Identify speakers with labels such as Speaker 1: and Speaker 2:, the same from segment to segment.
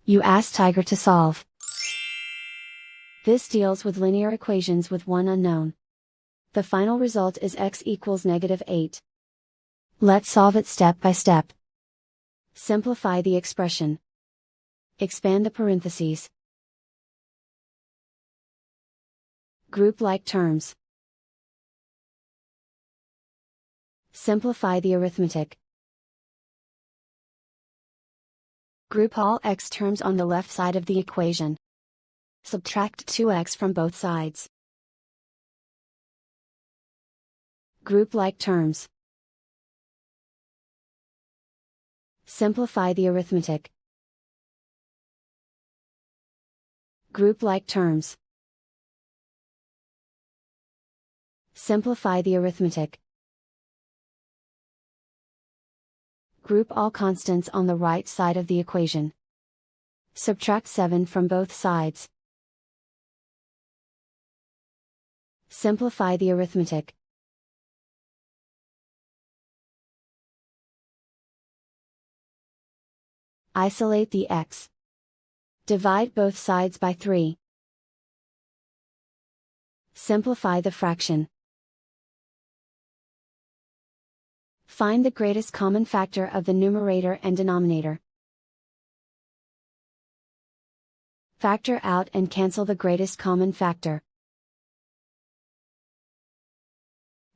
Speaker 1: You ask Tiger to solve. This deals with linear equations with one unknown. The final result is x equals -8. Let's solve it step by step. Simplify the expression. Expand the parentheses. Group like terms. Simplify the arithmetic. Group all x terms on the left side of the equation. Subtract 2x from both sides. Group like terms. Simplify the arithmetic. Group like terms. Simplify the arithmetic. Group all constants on the right side of the equation. Subtract 7 from both sides. Simplify the arithmetic. Isolate the x. Divide both sides by 3. Simplify the fraction. Find the greatest common factor of the numerator and denominator. Factor out and cancel the greatest common factor.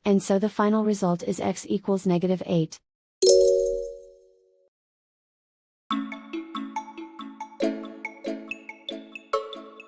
Speaker 1: And so the final result is x equals -8.